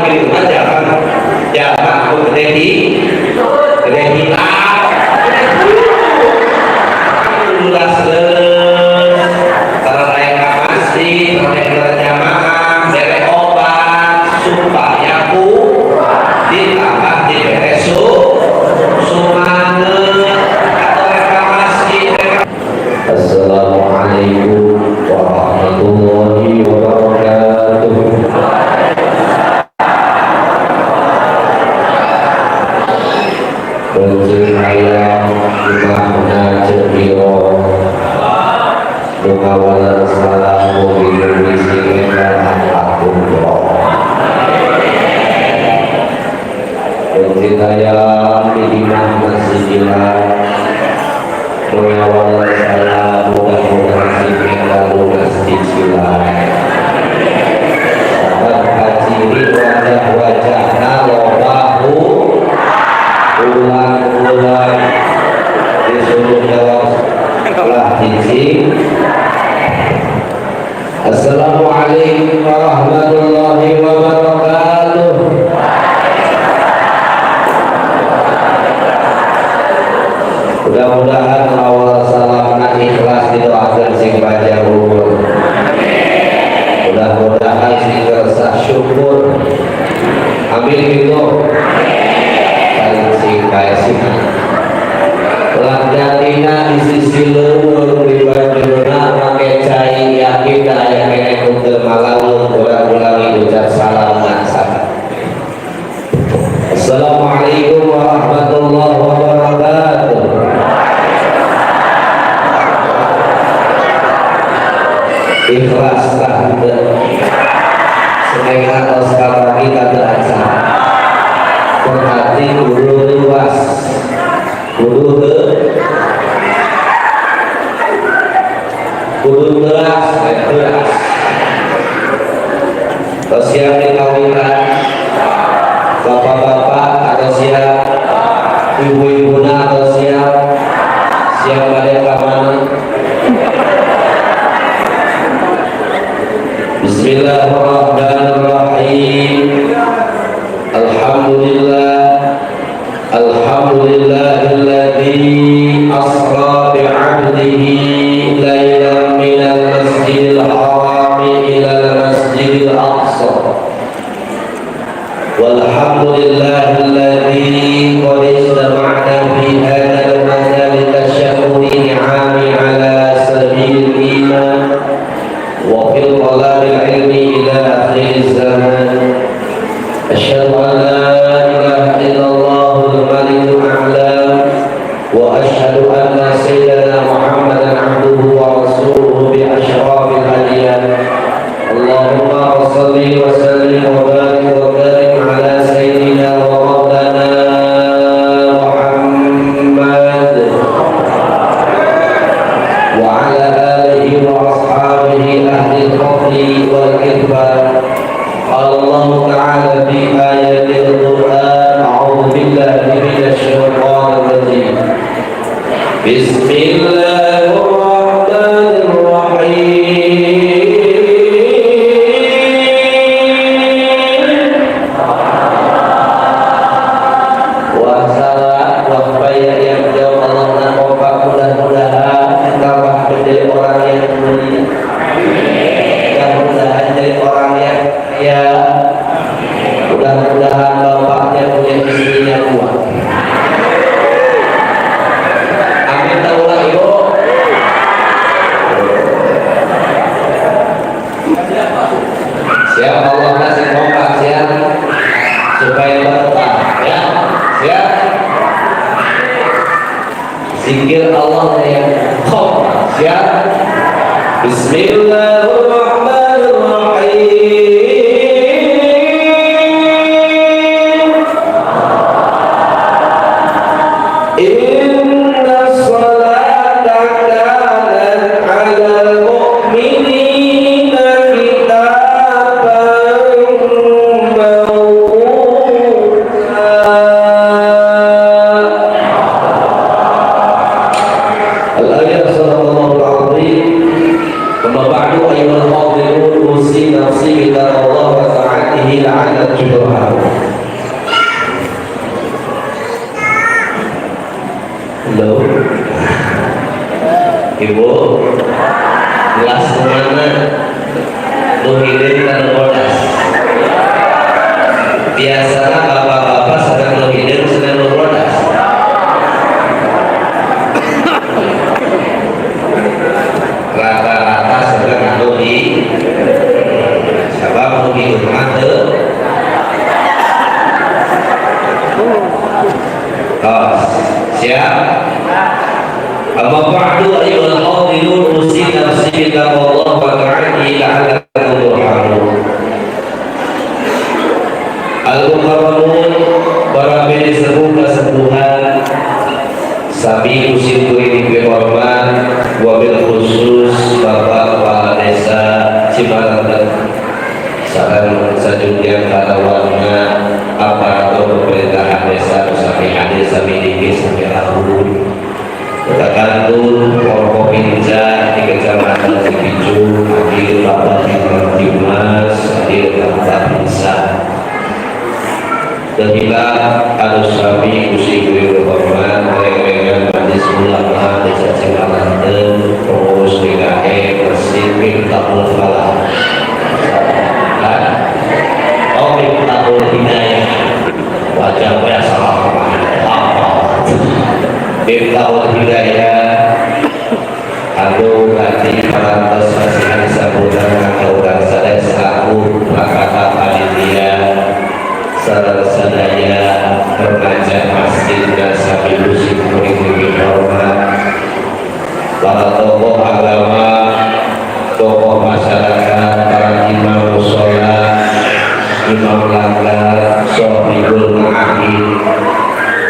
gitu kan jangan aku gede di lulas kalau naik kapasi naik berjamaah beri obat supaya ku ditambah diberi sumane atau reklamasi. Assalamualaikum warahmatullahi wabarakatuh. Berjaya dimana cediro Mukawalan salam mobil bising dan akum doa berjaya dimana sejilan Mukawalan salam mudah-mudahan bising dan lunas cicilan sahabat hajiri wajah-wajah nalobahu ulang-ulang disuruh jawab telah izin. Assalamualaikum warahmatullahi wabarakatuh. Mudah-mudahan awal salam ikhlas didoakan sing panjang umur. Mudah-mudahan sing rasa syukur. Amin gitu. Lanjatina isi silur dibandingna make cai yakin daya kene kuntul malalun ulang-ulangi ucap salam nasab. Assalamualaikum warahmatullahi wabarakatuh. Ikhlaslah senengah atau sekarang kita terasa berhati kudu luas kudu deras atau siap dikawinkan bapak-bapak atau siap ibu-ibuna atau siap pada kamana. Bismillahirrahmanirrahim. Alhamdulillahilladzi asra bi'abdihi laylan minal masjidil harami ilal masjidil aqsa. Walhamdulillahilladzi qad istama'na fi hadzal majal tasyahhudi ni'ami ala sabilil iman wa fil talabil ilmi ila akhir zaman. Asyhadu an la ilaha illallah al-malikul a'lam wa asyhadu anna sayyidana Muhammadan abduhu wa rasuluhu bi asyrafil hadiyat. Allahumma shalli wa sallim wa barik wa karim ala sayyidina wa maulana Muhammad wa ala alihi wa ashabihi ahli al-fadli wal ikram. Allah Ta'ala fi ayatil Qur'an a'udzu billahi minasy syaithanir rajim. Bismillahirrahmanirrahim. Wassalam wa bayak yang jauh Allah dan kompak mudah-mudahan tambah gede orang yang mulia. Mudah-mudahan jadi orang yang ya mudah-mudahan bapaknya punya istrinya kuat. Amin taulah yuk. Siap Allah kasih kompak siap supaya berkah ya siap. Zikir Allah yang kompak siap. Bismillahirrahmanirrahim. Inna salata kanat 'alal mu'minina kitaban mawquta. Al-ayat sallallahu alaihi wa sallam. Kama ba'du ayyuhal hadirin usi nafsi Jumat. Halo, Ibu, gelas kemana? Luhidin dan bodas. Biasanya bapak-bapak sedang luhidin, sedang bodas. Rata-rata sedang luhidin. Sabab luhidin mata. Siap. Amma ba'du ayyuhal hadirun usi nafsi billahi wa ta'ala la'allakum turhamun. Al-mukarramun, para bini kesembuhan sabi usiku ini berhormat wabil khusus Bapak Kepala Desa Cibarengkah salam sajunjang pada warna aparatur pemerintahan desa sampai hadir sampai dikit sampai lahun Kekantun, Forkopimda di Kecamatan Cipicu, hadir Bapak Bintang Dimas, hadir Bapak Bisa. Demikian harus kami usi berhormat dengan Majelis Ulama Desa Cibarengkah, pengurus DKM, Persib Miftahul Falah. Oh, Miftahul Hidayah, wajahnya salah Miftahul Hidayah anu ganti parantos masihan sambutan kakauran sadaya selaku prakata panitia sadaya remaja masjid dan sapi musik murid-murid hormat para tokoh agama, tokoh masyarakat, para imam musola, imam langgar, sohibul ma'ahid,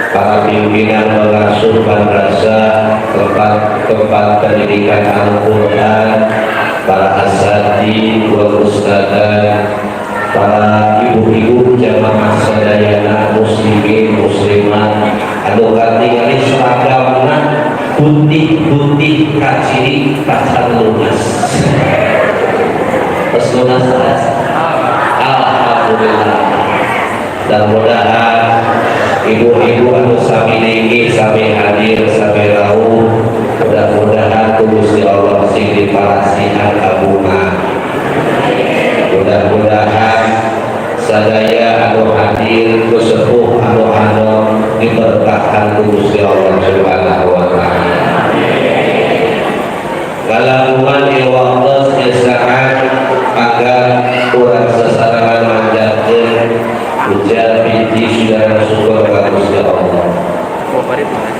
para pimpinan pengasuh madrasah, tempat pendidikan Al-Quran, para asatidz wal ustadzah, para ibu-ibu jamaah sadayana muslimin muslimat anu katingali seragamna putih-putih kaciri pacar lunas. Pas lunas alhamdulillah. Dan mudah-mudahan ibu-ibu anu sami niki sami hadir sami tahu mudah-mudahan Gusti Allah sing diparasihan kabungan. Mudah-mudahan sadaya anu hadir kusepuh anu diberkahkan Gusti Allah Subhanahu wa taala. Kalamuan iwaqtas isahan agar urang sasarangan manjatkeun ujar binti saudara syukur kepada Gusti Allah.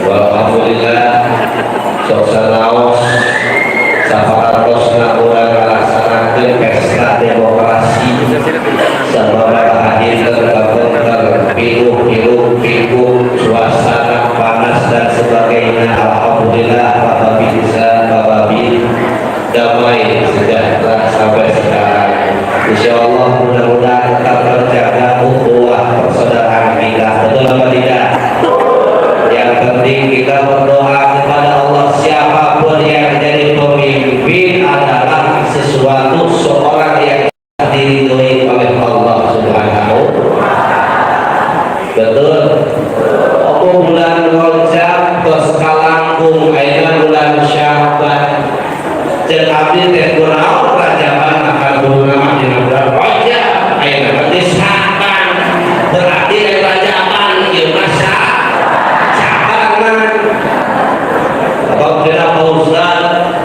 Alhamdulillah sok sanaos saparatosna urang ngalaksanakeun pesta demokrasi sabab hadir tergabung pilu suasana panas dan sebagainya. Alhamdulillah Bapak bisa Bapak damai sejahtera sampai sekarang. Insyaallah mudah-mudahan tetap terjaga ukhuwah persaudaraan kita. Betul apa tidak? Yang penting kita berdoa kepada Allah, siapapun yang jadi pemimpin adalah sesuatu seorang yang diridhoi oleh Allah Subhanahu. Betul. Aku bulan Rajab terus kalangkung ayeuna bulan Syaban. Jeung abdi teh kunaon rajaban akan bunga dina bulan Rajab ayeuna berarti Syaban. Berarti rajaban ieu masa Syaban. Apabila Pak Ustaz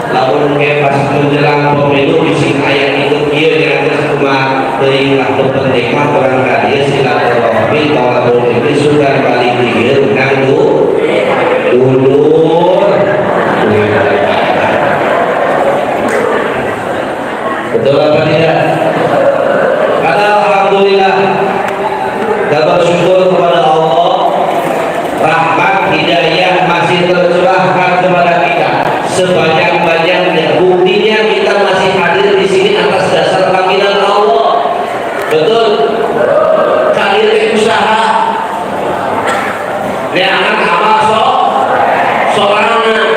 lamun ke pas menjelang pemilu bisi aya itu ieu yang geus kumaha teuing lah penting mah barangkali silaturahmi kalau ini sudah balik dieu nang dulur. Betul apa tidak? Karena alhamdulillah kita bersyukur kepada Allah, rahmat hidayah masih tercurahkan kepada kita sebanyak-banyaknya. Buktinya kita masih hadir di sini atas dasar panggilan Allah. Betul? Hadir usaha, jangan amal sorangan,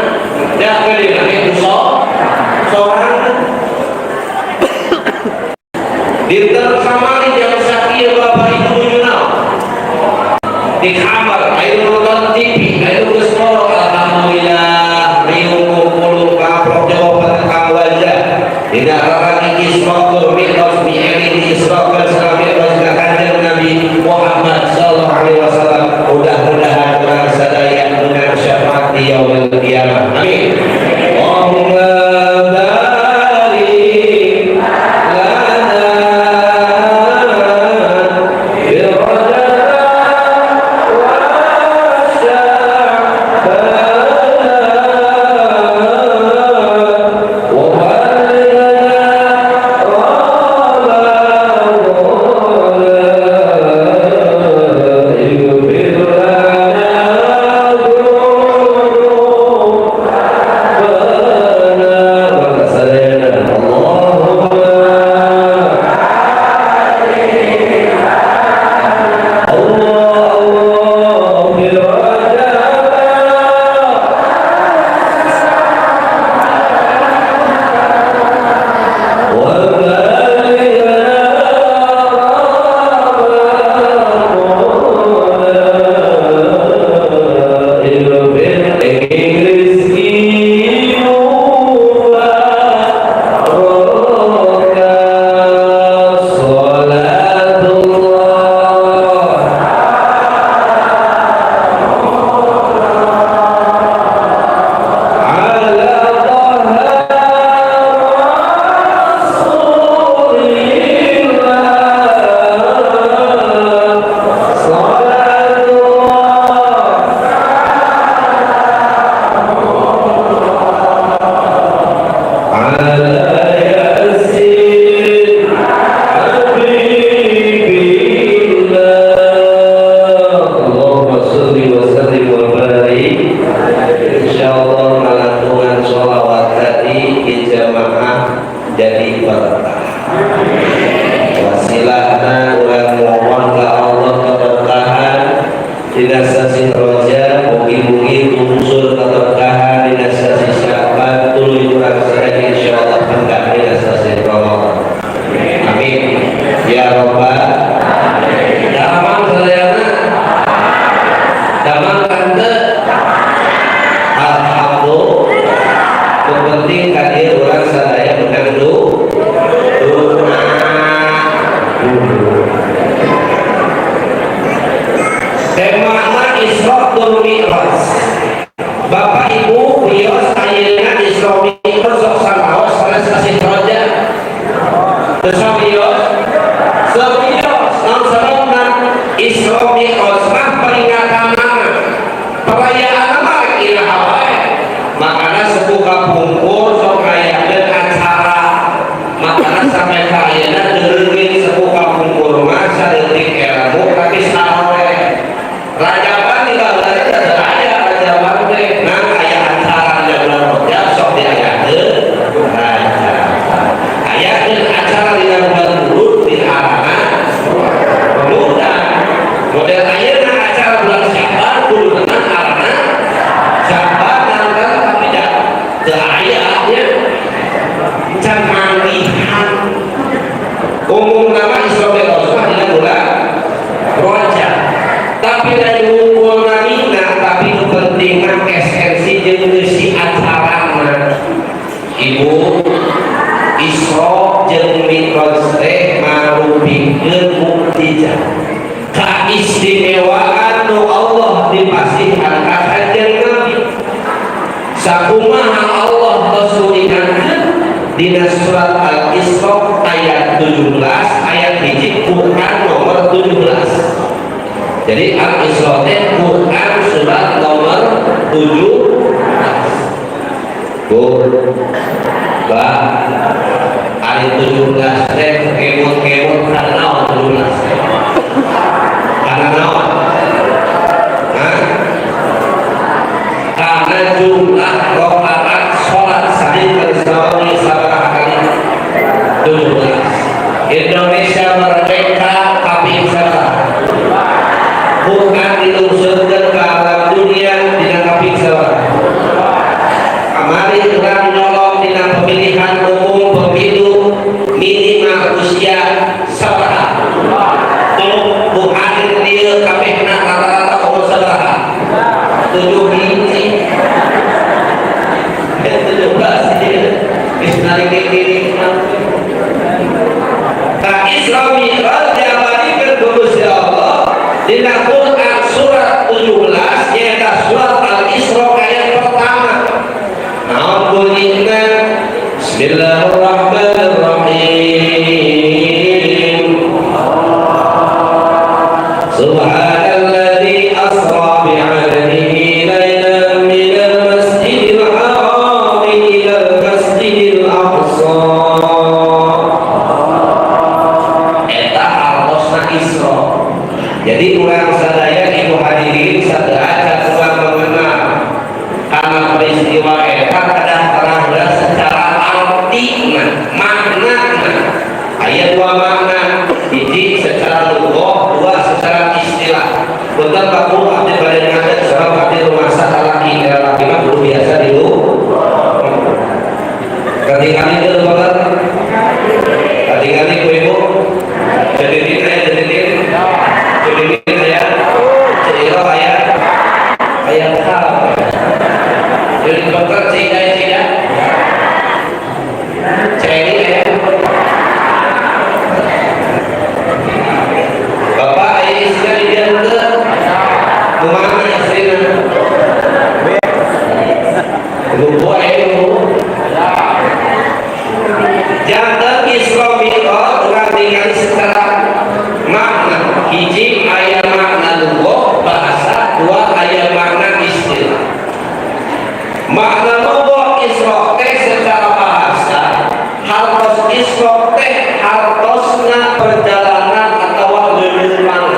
dah beli sorangan. Dinten kamari jam sakieu Bapak Damang sadayana. Damang tante. Alhamdulillah. Penting kadir orang sadaya menang tema Isra wal Mi'raj. Bapak Ibu bios ayeuna Isra wal Mi'raj sok samaos sanes kasih roja. Sok bios naon sababna Isra wal Mi'raj mah peringatanna perayaan mah ilaha wae. Makana sepuh kapungkur sok rayakeun acara. Makana sampai ka ayeuna deureugeun sepuh kapungkur mah saeutik ilmu tapi sawe. Rajaban di bawah itu ada rajaban teh, nah kayak acara bulan Rajab sok diayakeun ayakeun acara di bulan Hud di arana pemuda. Model ayeuna acara bulan Syaban kudu tenan arana Syaban nangka tapi teu aya nya can manggihan. Umum nama Isra Mi'raj dina bulan Rajab. Tapi dari ngumpul namina tapi nu penting mah esensi jeung ngeusi acarana. Ibu Isra jeung Mi'raj teh marupikeun mukjizat kaistimewaan nu Allah dipasihan ka kanjeng Nabi. Sakumaha Allah rasulihkeun dina surat Al-Isra ayat 17 ayat 1 Quran nomor 17. Jadi Al-Isra teh Quran surat nomor 17. Bah, ayat 17 teh kemot-kemot karena naon 17? Karena naon? Karena jumlah rakaat salat sahih bersama sabaraha kali 17. Indonesia merdeka tapi salah. Bukan diluncurkan ke alam dunia dina kaping sabaraha. Kamari urang nyolong dina pemilihan umum pemilu minimal usia sabaraha. Tuluy bukan dieu kabehna rata-rata umur sabaraha? 7 hiji. 17 dia. Geus diri. Ta Isra Mi'raj diabadikeun ku Gusti Allah dina Quran surat 17 yaitu surat Al-Isra ayat pertama. Naon bunyinya? Bismillahirrahmanirrahim. Subhanalladzi asra bi'abdihi lailan minal masjidil haram ilal masjidil aqsa. Eta artosna Isra. Jadi urang sadaya ibu hadirin sadaya kurang mengenal karena peristiwa eta kadang-kadang secara artina makna aya dua makna, hiji secara lugah, dua secara istilah. Betul kamu abdi bade ngadeg sabab abdi rumasa laki laki mah kudu biasa dulu. Ketinggalan itu banget. Ketinggalan ku ibu. Jadi ayat hal jadi dokter tidak ceri ya bapak ayah istri dia ke kemana istrinya lupa jangan Isra Mi'raj orang tinggal secara makna hiji ayat makna lugah bahasa, dua ayat makna istilah. Makna lugah Isra teh secara bahasa hartos Isra teh hartosna perjalanan atau leuleumang.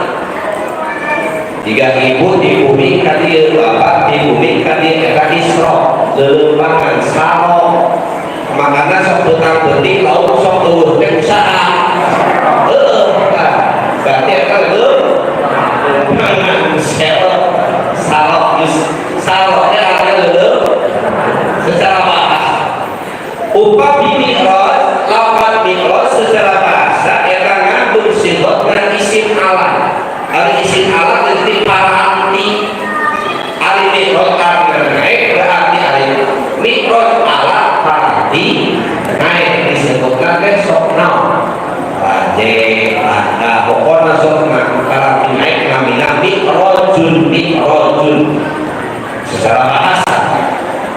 Jika ibu di bumi ka dieu bapak di bumi ka dieu eta Isra leuleumbangan saro. Makana sok tukang penting laut sok tuwuh teh usaha. Berarti eta leuleumbangan saloknya ada leuleum secara bahasa. Upami Mi'raj, lapan Mi'raj secara bahasa eta ngandung sifat mi'rajun secara bahasa.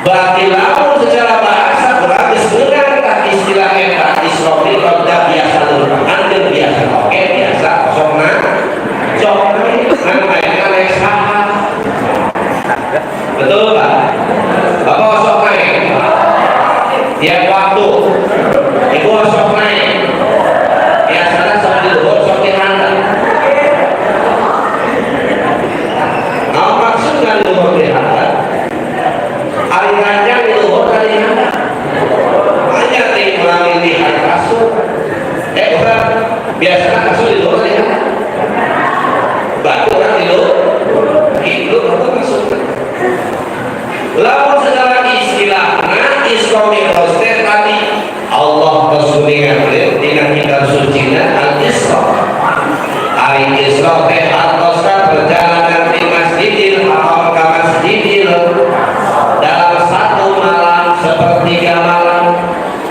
Berarti lamun secara bahasa berarti sebenarnya istilah eta Isra Mi'raj biasa lupakan dan biasa oke biasa kosongna jokna namanya naik saha. Betul Pak? Bapak kosong naik tiap waktu ibu kosong naik biasanya seperti itu kosong di handap. Nah maksudnya luhur di handap hari ranjang di luhur dari handap hanya melalui lihat kasur bukan biasanya kasur di luhur dari handap batu orang di luhur itu batu kasur. Lalu secara istilahnya Isra Mi'raj tadi Allah kesulingan dengan kitab sucinya Al-Isra. Hari Isra teh artoskan perjalanan di Masjidil Haram ke Masjidil dalam satu malam sepertiga malam.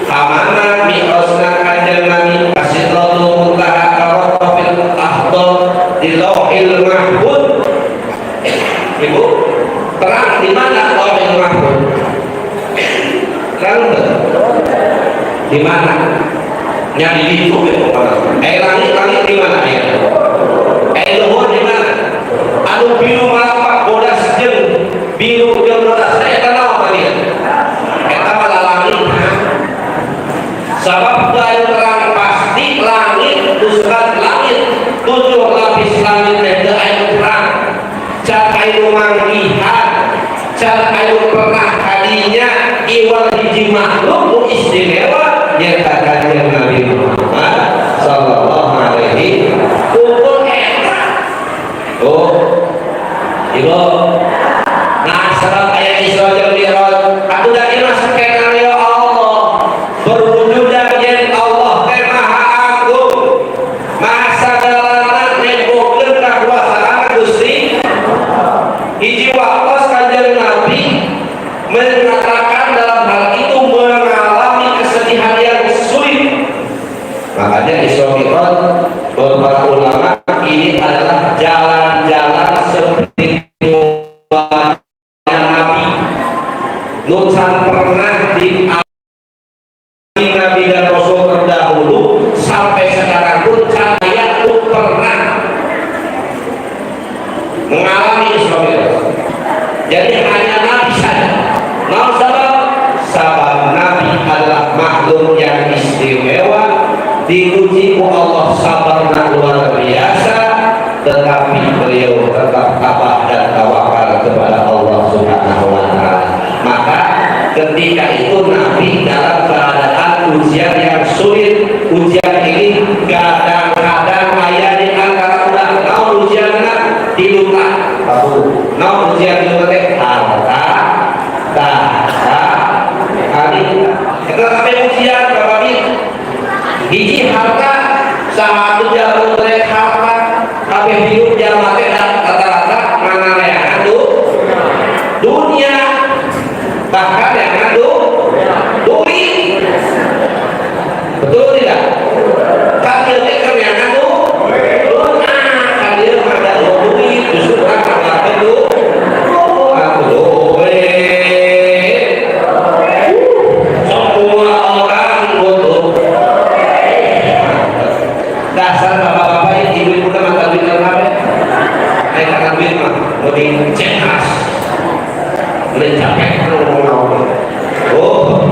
Kamana mi'rajna kanjeng Nabi Sidratul Muntaha karofil ahdor di Lauhil Mahfuz. Ibu terang di mana Lauhil Mahfuz? Terang di mana? Yang di itu langit di mana ya? Luhur di mana? Anu biru malapak bodas jeung biru jeung bodas eta naon tadi? Eta mah langit. Sabab gaya terang pasti langit pusat langit 7 lapis langit teh teu aya terang. Can aya manggihan, can aya pernah kadinya iwal hiji makhluk nu istimewa nyaeta kanjeng Nabi Muhammad sallallahu alaihi wasallam. Ibu nah sahabat ayat Isra jeung Mi'raj atuh dari masakeun ya Allah berwujudan yen Allah teh maha agung maha sagalana nembokeun kakuasaan Gusti hiji waktos kanjeng Nabi mengatakan dalam hal itu mengalami kesedihan yang sulit. Makanya Isra Mi'raj beberapa ulama ini adalah jalan-jalan seperti Nabi Nusan pernah dialami Nabi dan Rasul terdahulu sampai sekarang pun saya pun pernah mengalami Isra Mi'raj. Jadi hanya Nabi saja. Mau sabab Nabi adalah makhluk yang istimewa, diuji ku Allah sabarna luar biasa, tetapi beliau tetap tabah dan tawakal kepada Allah Subhanahu wa Ta'ala. Maka ketika itu Nabi dalam keadaan ujian yang sulit. Ujian ini kadang-kadang ayah di antara udah mau ujiannya dilupa, mau ujian dilupa teh harta, kali kita sampai ujian berapa ini? Hiji harta, satu jalur trek harta, tapi hidup jalan teh rata-rata mana yang adu dunia, bahkan yang adu duit, betul tidak? Kakil teker yang adu dunia, kakil ada duit, justru kan ada duit, semua orang butuh. Dasar bapak-bapak yang ibu-ibu mata duit apa? Mereka duit mah lebih cekas, lebih capek ngomong. Oh,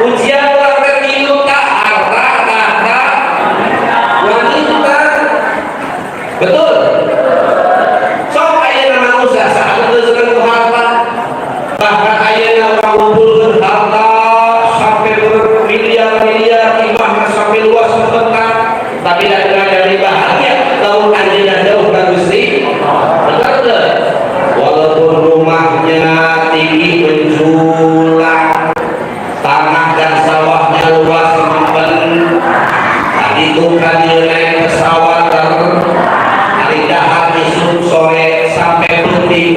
ujian orang terhidup tak harta, kata, wanita, betul. Sok ayah nama usaha saat itu senang harta, bahkan ayah nama ngumpulkan harta sampai bermiliar-miliar, imahnya sampai luas sebentar. Tapi tidak dari bahagia kalau anda jauh dari Gusti. Benar tak? Walaupun rumahnya tinggi menjulang, tanah dan sawahnya luas mempen, tadi itu kan naik pesawat hari dahar besok sore sampai putih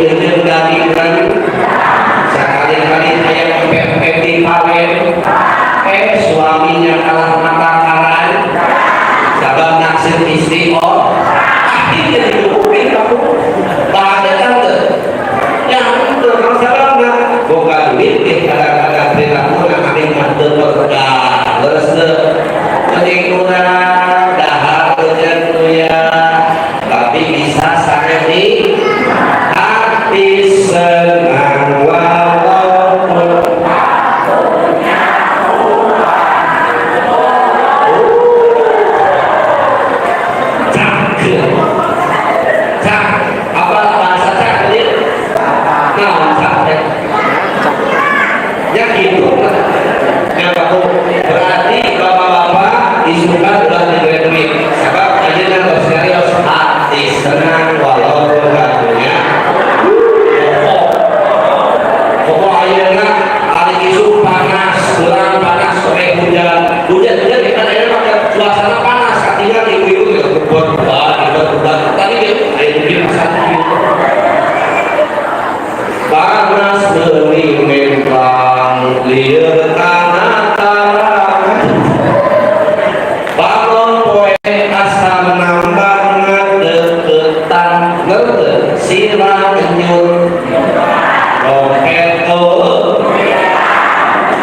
seuri memplang lieur kana tarang balon poe asam nambah ngadeukeutan ngeuteuh sirah nyun roketo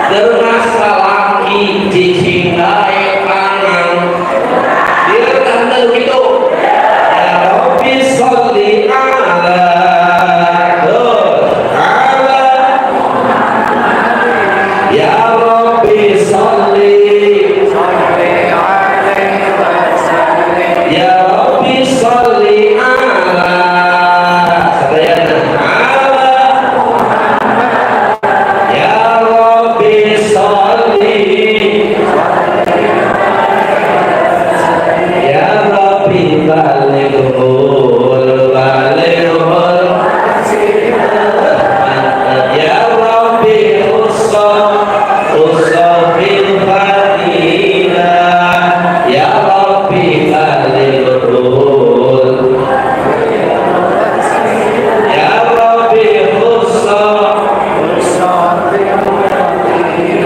ternas salaki cicing dae pangan dia tanda gitu ya Rabbi sholli ala ya Rabbi sholli ya Rabbi sholli ala sadayana ala ya Rabbi sholli ya Rabbi balighul balighul ya Rabbi usah bil fadilah ya Rabbi balighul ya Rabbi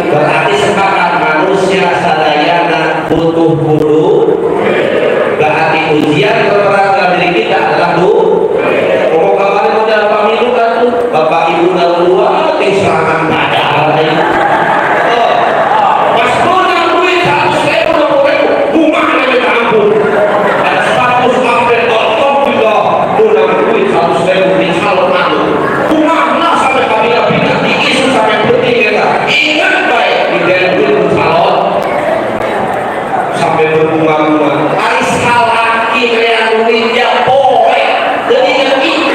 berarti sepakat manusia sadayana butuh guru. Berarti ujian terberat dalam diri kita adalah pokok kabarnya modal pemilu kan tuh bapak ibu dan dua serangan padahal pas menang duit 100.000 bunga lebih kampung ada 100 sampai top juga menang duit 100.000 di calon malu bunga nah sampai kabinat diisu sampai penting kita ingat baik di dalam duit calon sampai berbunga-bunga aris halaki kayak duitnya poe jadi yang ini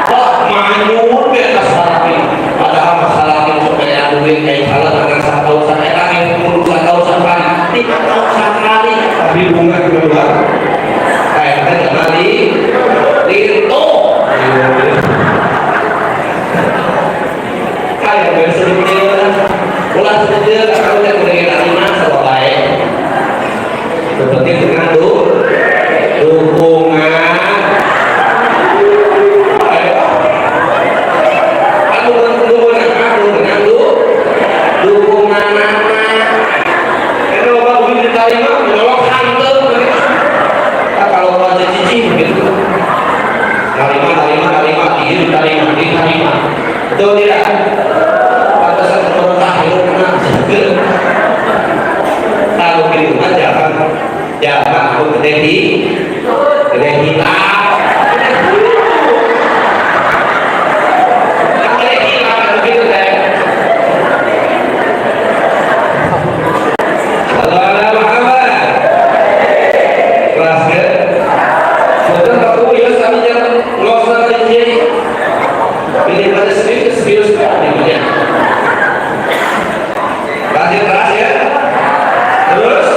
kok manyun bekas halaki padahal masalah itu kayak duit kayak salah dengan 1 tahun sampai lagi 10 tahun sampai 3 tahun sekali tapi bunga kedua kayak kita kembali itu kayak bersedih ulah sedih kalau dia udah terima sama baik seperti dengan dukungan dukungan kalau baru diterima menolong hantu kalau wajah cici gitu terima diterima betul tidak batasan pemerintah itu kena kalau gitu aja kan jangan aku gede hilang begitu deh kalau ada apa kelas ke sudah aku ya sama jangan losan aja ini pada serius sekali kelas ya terus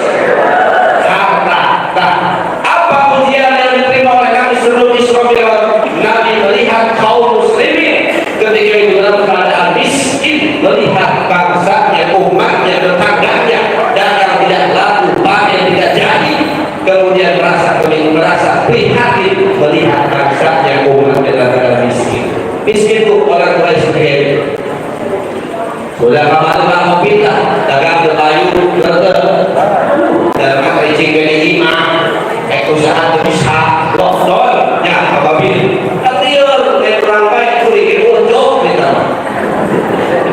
apa ujian yang diterima oleh kami seluruh Israel? Nabi melihat kaum muslimin ketika itu dalam keadaan miskin, melihat bangsanya, umatnya, tetangganya dan yang tidak laku, yang tidak jadi, kemudian merasa prihatin melihat bangsanya, umatnya dan keadaan miskin itu orang Quraisy seperti sudah lama pindah dagang kayu dalam kencing dari imam usaha bisa lockdown ya apabila akhir dari orang baik kuliah untuk kita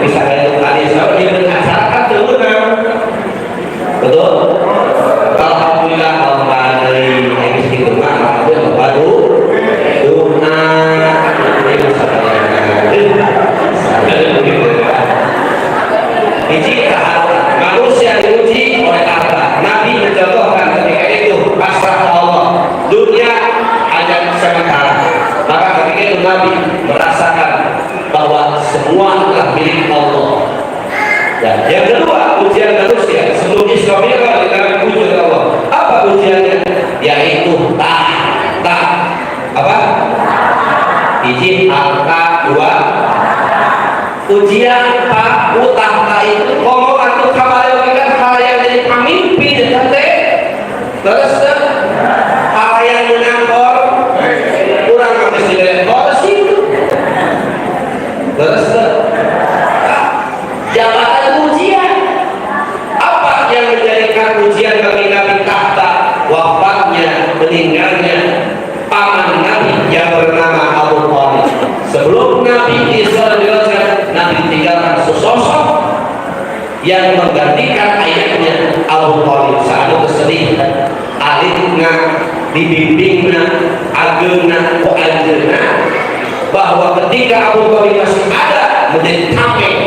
bisa itu tadi sama dia mengatakan terbenam betul alhamdulillah Allah dari yang segitu mah itu baru doa itu manusia diuji oleh Allah. Nabi mencontohkan ketika itu pasrah Allah dunia hanya sementara, maka ketika itu Nabi merasakan bahwa semua adalah milik Allah. Dan yang kedua ujian manusia sebelum Islam dengan ujian Allah. Apa ujiannya? Yaitu apa? Izin angka 2 ujian tahta itu ngomong atau kabar kan hal yang jadi pemimpin tante terus hal yang menangkor kurang habis di lekor situ terus paman Nabi yang bernama Abu Thalib. Sebelum Nabi Isa dijelaskan, Nabi tinggalkan sesosok yang menggantikan ayahnya Abu Thalib. Saat kesedih alihna dibimbingna agena kuanjena bahwa ketika Abu Thalib masih ada menjadi tameng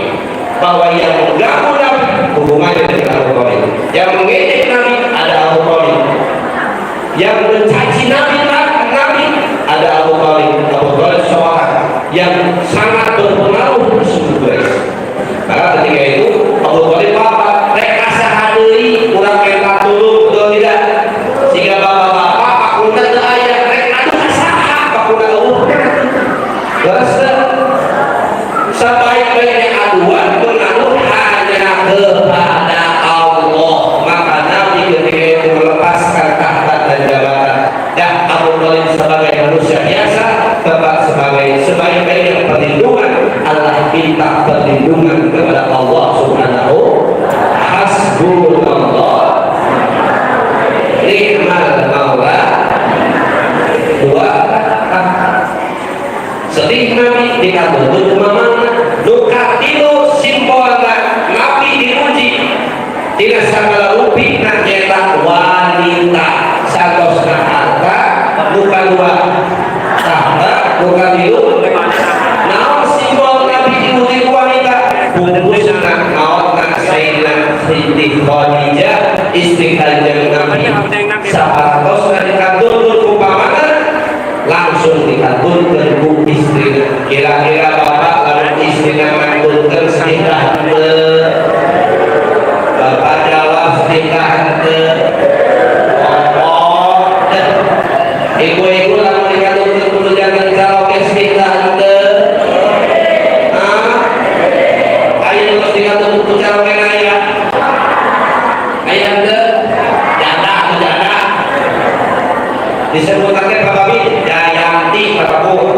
bahwa yang mengganggu Nabi hubungannya dengan Abu Thalib, yang mengejek Nabi ada Abu Thalib, yang mencaci Nabi ada Abu Thalib. Abu Thalib seorang yang sangat berpengaruh di suku Quraisy. Maka ketika itu Abu Thalib apa? Mereka sehari kurang mental dulu, betul tidak? Sehingga bapak-bapak pakuna ke ayah mereka itu sahah pakuna sebaik-baiknya aduan mengaduh hanya kepada Allah. Maka Nabi ketika itu melepaskan tahta dan jabatan. Dan Abu Thalib sebagai manusia biasa tetap sebagai sebaik-baiknya perlindungan. Allah minta perlindungan kepada Allah Subhanahu. Hasbunallah ni'mal maula wa sedih Nabi dikabulkan kemana nukatilu simbolna Nabi diuji tidak sama rupi nak nyetak wanita sagosna harta bukan dua tahta bukan hidup. Nah simbol Nabi diuji wanita bungkusna mautna Sayyidina Siti Khadijah istri kanjeng Nabi sapartosna dikabulkan kupamana langsung dikabulkan ku istri. Kira-kira bapak lalu istrinya mengabulkan sedikah bapak jawab sedikah ibu-ibu lalu dikabulkan kudu jangan karaoke sedikah ayo terus dikabulkan kudu karaoke ayah janda disebutkan Bapak Bi Jayanti Bapakku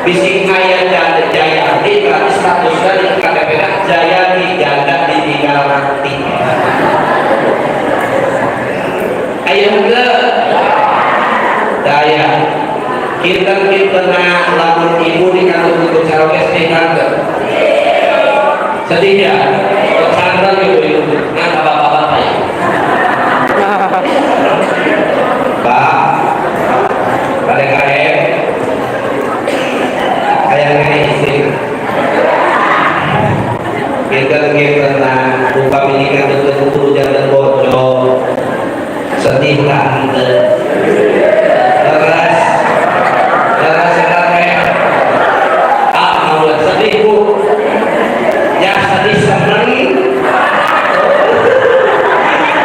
bising ayah janda Jayanti berarti status dari KTP Jayanti janda ditinggal mati. Ayah enggak daya kita lamun ibu di kantor untuk karaoke sedih sedih ya pesantren gitu nah bapak-bapak ya Pak pada KM kayaknya istri kita pernah buka minikan betul-betul jangan bocor sedih tante keras kayak mau sedih bu ya sedih seneng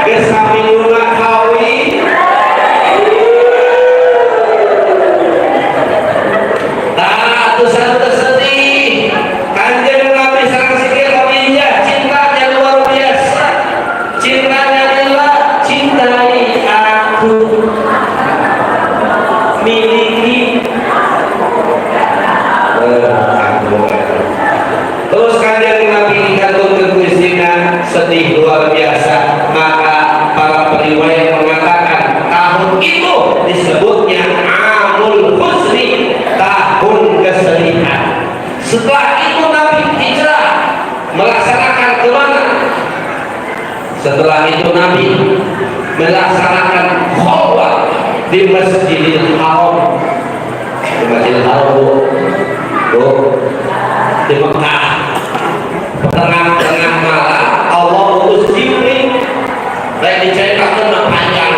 kesamping rumah kawi sedih luar biasa. Maka para periwayat mengatakan tahun itu disebutnya Amul Husni, tahun kesedihan. Setelah itu Nabi hijrah melaksanakan kemana? Setelah itu Nabi melaksanakan khutbah di Masjidil Haram. Di Masjidil Haram di Mekah. Tengah-tengah malam Allah utus Jibril. Baik diceritakan panjang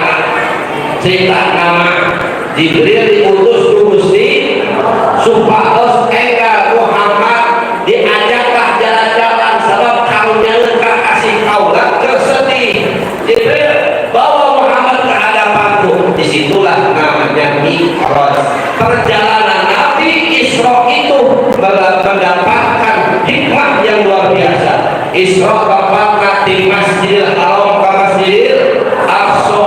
cerita nama Jibril diutus Gusti supados enggal Muhammad diajaklah jalan-jalan sebab kaumnya lengkap kasih kaulah kesedih. Jibril bawa Muhammad ke hadapanku. Disitulah namanya Mi'raj. Perjalanan Nabi Isra itu mendapatkan hikmah yang luar biasa. Isra berangkat di Masjidil Haram ke Masjidil Aqsa.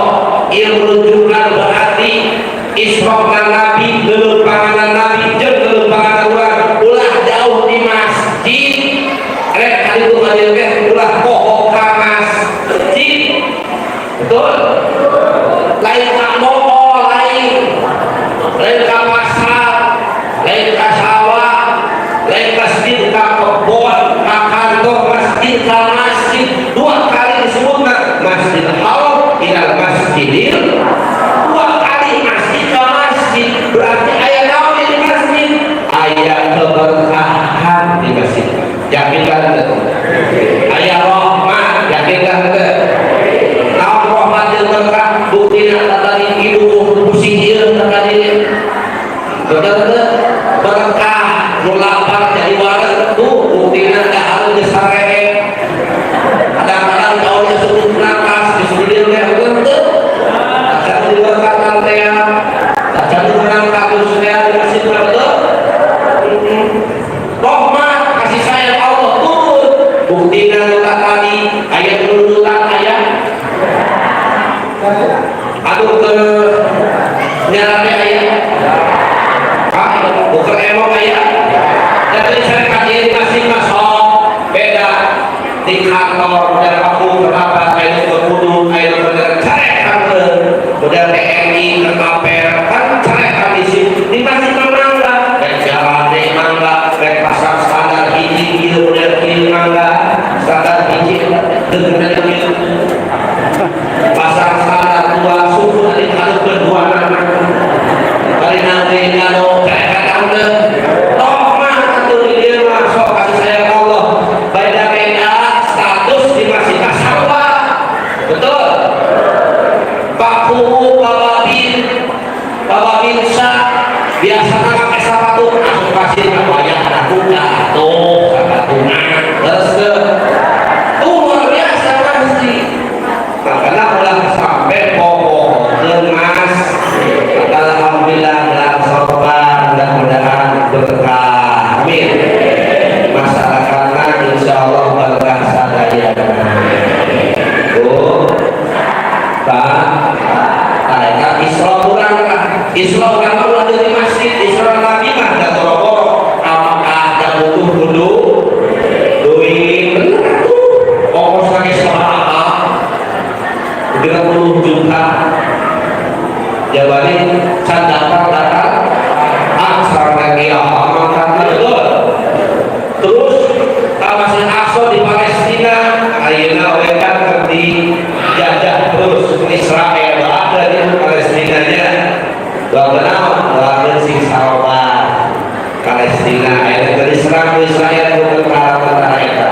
Rujukan berarti Isra Nabi lelumpangan Nabi jeung lelumpangan ulah jauh di masjid. Rek kali itu ngadir teh ulah pohon ka masjid. Betul? Lain ka mall lain. lain ka pasar, lain ka sawah, lain masjid ka kebon, ka kantor, masjid ka masjid. Dua kali disebutkan Masjidil Haram ilal Masjidil, dua kali masjid ka masjid. Berarti aya naon di masjid? Aya keberkahan di masjid. Yakin kan? Aya rahmat, yakin kan? Naon rahmat jeung berkah? Buktina tadi ibu pusing ieu tadi. Bener berkah nu lapar jadi waras tuh buktina da hareup geus saree. Kadang-kadang kaunya suruh napas disuruh dia teh teu. Acan diberkatan teh. Acan berangkat saya di masjid betul. Rahmat kasih sayang Allah turun. Buktina tadi ayat nurutan ayat. Aduh ke nyarane ayat. Bukan emang ayat. Jadi saya kajian masih masuk beda di kantor dan aku kenapa saya berkudu ayo bercerekan udah TNI terkaper kan cerekan di sini di masih mangga dan jalan di mangga dan pasar standar hiji gitu udah kiri mangga standar hiji dengan pasar standar dua suku nanti kalau kedua anak kali nanti kalau cerekan anda tohmah atau dia masuk kasih sayang Allah beda-beda status di masjid tasawuf. Betul. Pak Kuhu, Bapak Binsa biasa pakai sepatu langsung kasih banyak aku jatuh sepatunya terus ke luar biasa pasti. Makanya udah sampai pokok lemas. Alhamdulillah dalam sorban mudah-mudahan berkah. Amin. Masyarakatnya insya Allah berkah sadaya. Pak, Isra kurang lah. Isra kurang lah dari masjid. Isra Nabi mah ada boro-boro. Apakah ada butuh duit? Benar tuh. Ongkos lagi apa? 30 juta. Jawabannya can datang aksar lagi makan betul. Terus Masjid Aqsa di Palestina ayeuna we kan dijajah terus Israel ada di Palestinanya. Doa sing sarobat Palestina ayeuna diserang Israel ku perkara eta.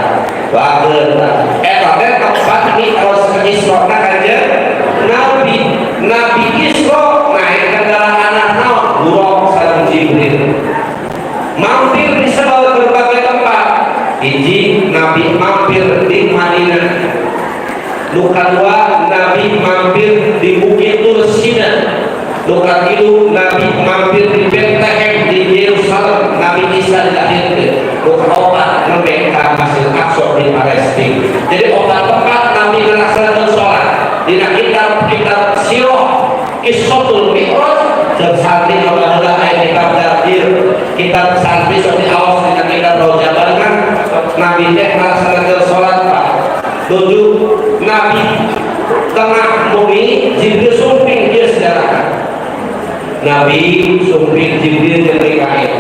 Doakeun eta teh tempat mi'raj ke Isra kanjeng Nabi Isra naik kendaraan anak naon buruk sareng Jibril. Mampir di berbagai tempat. Hiji Nabi mampir di Madinah. Nu kadua Nabi mampir di Bukit Tursina. Nu katilu Nabi mampir di Bethlehem di Yerusalem. Nabi Isa dilahirkeun. Nu kaopat nembe ka Masjid Aqsa di Palestina. Jadi opat tempat Nabi ngelaksanakeun salat. Dina kitab sirah Qissatul Mi'raj jeung santri alhamdulillah aya kitab tafsir kitab santri seperti awas dina kitab Rojabal kan Nabi teh ngelaksanakeun salat Pak. Tujuh Nabi tengah bumi Jibril sumping dia sedarakan. Nabi sumping Jibril jeung Mikail.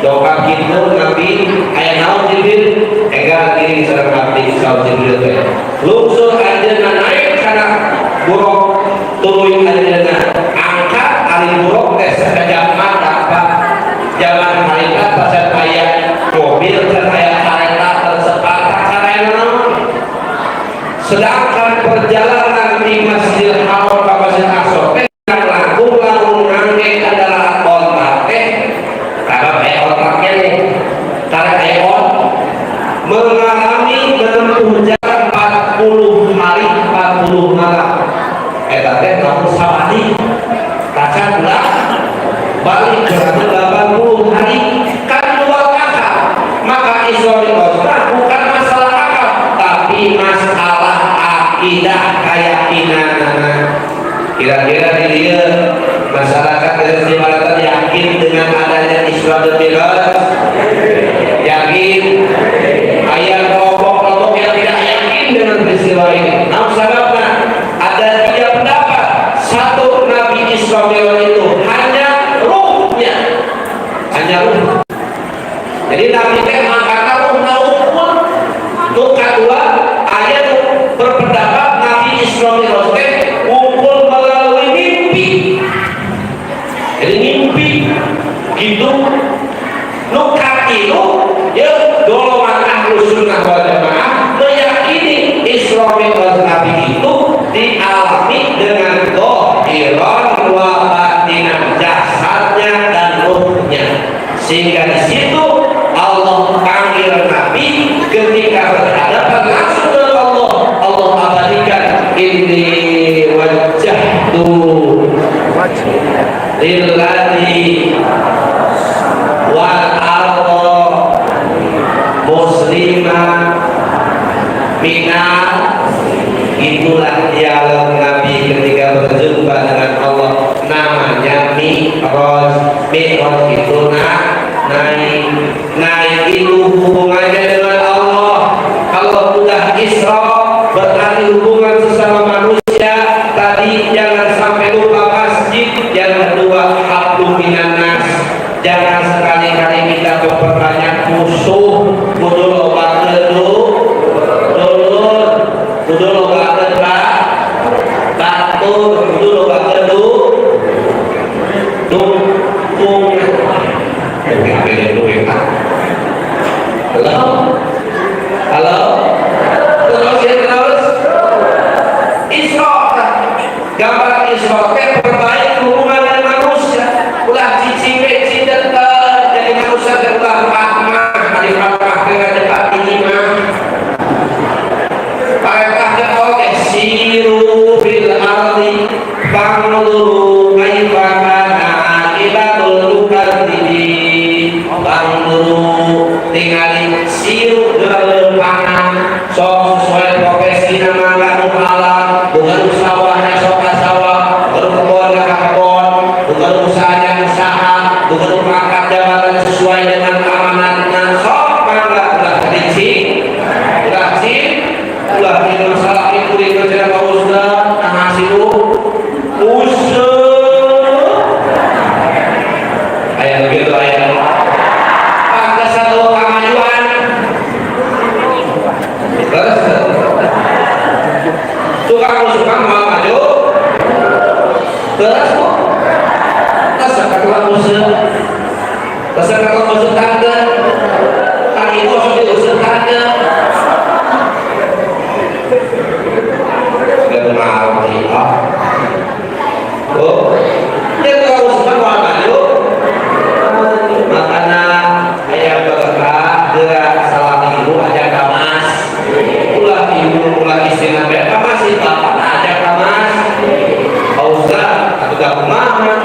Doa kitu Nabi aya naon Jibril ega diri sareng abdi saur Jibril teh. Lungsur ajeuna naik kana buruk tuluy ajeuna angkat ari buruk teh sakajam mata Pak. Zaman malaikat pasal aya mobil dan aya kereta tersepatah sareng naon. Sedangkan perjalanan di Masjidil Haram ka Masjid Aqsa teh langkung ngangge kendaraan ontak teh kada aya ontaknya nih. Kada aya mengalami menempuh jalan 40 hari 40 malam. Eta teh namun sabadi kacanglah balik ke 80 hari kan luar akal. Maka Isra Mi'raj bukan masalah akal tapi masalah akidah keyakinanana. Kira-kira di dia masyarakat dari Barat yakin dengan adanya Isra Mi'raj? Yakin? Ayat kelompok-kelompok yang tidak yakin dengan peristiwa ini. Namun sebabnya ada 3 pendapat. Satu, Nabi Isra Mi'raj itu hanya ruh gitu nukat itu ya golongan Ahlus Sunnah wal Jamaah meyakini Isra Mi'raj Nabi itu dialami dengan dhahiran wa batinan, jasadnya dan ruhnya, sehingga di situ Allah panggil Nabi ketika berhadapan langsung dengan Allah. Allah abadikan inni wajjahtu lilladzi wal arda musliman minal. Itulah dialog Nabi ketika berjumpa dengan Allah, namanya Mi'raj. Mi'raj itu naik itu hubungannya dengan Allah. Kalau sudah Isra berarti hubungan sesama manusia. Tadi jangan sampai lupa masjid. Yang kedua hablum minan nas, jangan sekali-kali kita memperbanyak musuh. Kudu loba kudu loba batur, kudu loba dukung. Halo, terus Isra, gambar Isra perbaiki hubungan dengan manusia. Ulah cicipek cidetan jadi manusia terulah rahmah, hari rahmah dengan dekat imam. Pakai oke siru fil ardi fanzuru kaifa kana aqibatul mukadzibin. Fanzuru tingali siru dalam pangan sok sesuai profesi nama kamu halal, bukan usahanya sok sawah, bukan kebun kebun, bukan usahanya usaha, bukan pangkat jabatan sesuai dengan amanatnya. Sok mangga ulah licin, ulah ini masalah itu dikerjakan Pak Ustaz, ngasih lu ayat begitu ayat pakai satu kemajuan terus suka mau maju terus kata musuh tangga tadi itu harus diusir tangga dan mati dia harus maju makanya ayah berkata gerak salah minggu aja kamas ulah ibu ulah istri nabi kamas sih bapak aja kamas Ustaz atau gak kumaha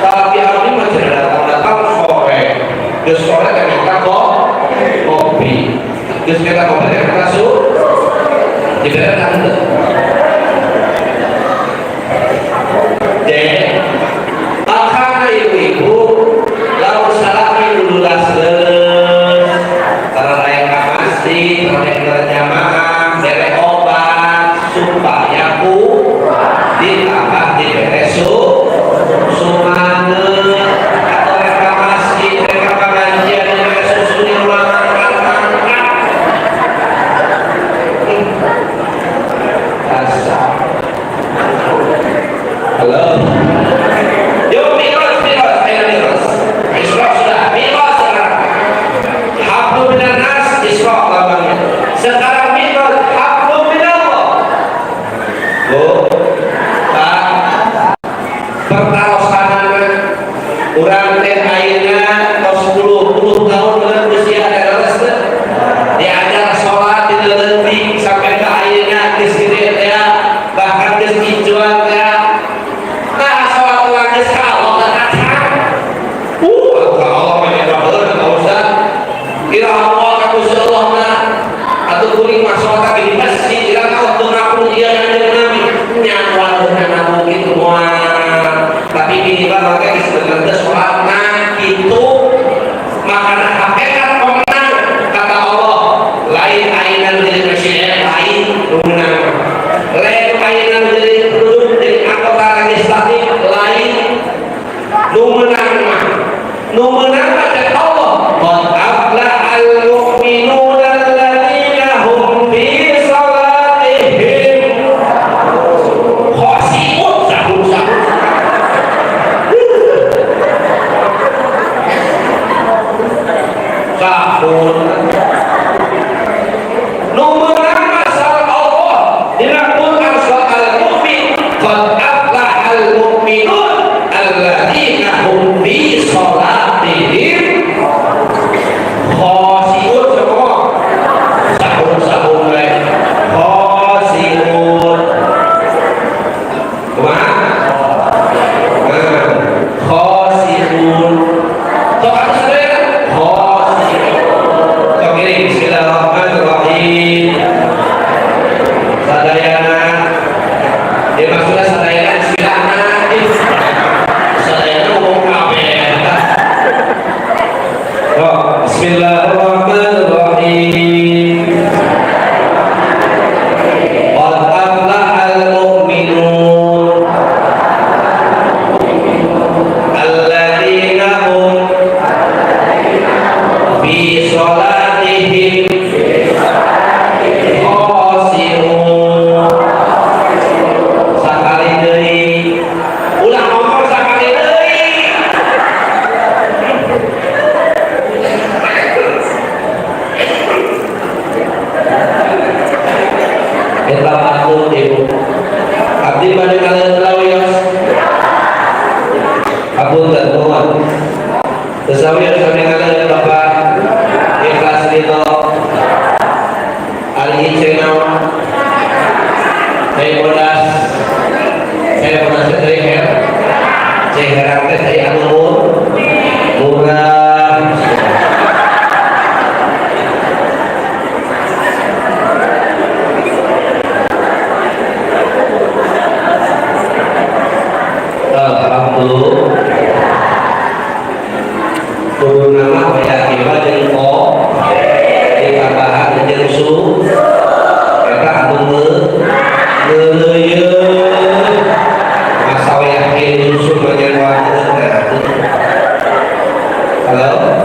salah pihak ini masih datang sore ke sore kan kita kopi ke kita kopi kan kita diberi tante makanya ibu-ibu lalu salami dulu leles karena layak kamasi layak berjamaah beri obat supaya ku ditambah diberi sumane atau reklamasi mereka pengajian diberi susu yang halo yuk Mi'raj Isra sudah Mi'raj sekarang hablum minan nas Isra lambangnya sekarang Mi'raj hablum minallah. Pak pertarosanana urang teh ayeuna tos 10 tahun dengan usia leres diajar sholat di leutik sampai ke ayeuna geus gede teh bahkan geus hijauan teh kira Allah kamu Allah atau kuring masalah di masjid kira waktu ngapun dia yang Nabi nyawa dengan mungkin semua tapi minimal mereka sebenarnya sholat itu makanan hakikat pemenang kata Allah lain ainan dari masyarakat lain pemenang lain ainan dari penduduk dari anggota legislatif lain pemenang kata Allah al-mu'minuna alladzina hum fi salatihim khashi'un Bismillahirrahmanirrahim. Qad aflahal mu'minun alladzina hum fi sholatihim khashi'un. Sakali deui. Ulang ngomong sakali deui. Kita patut ibu. Abdi pada kalian telawios. Apunten mohon. Tesawios kami kalian Bapak ikhlas ridho Ali channel. Saya bodas. Saya bodas dari her. Saya harap saya anu murah. Alhamdulillah. Kudu nama kayak kiba jeung ko dikabahan jeung su eta anu ngeuleuyeun masalah yakin su jeung wae. Halo.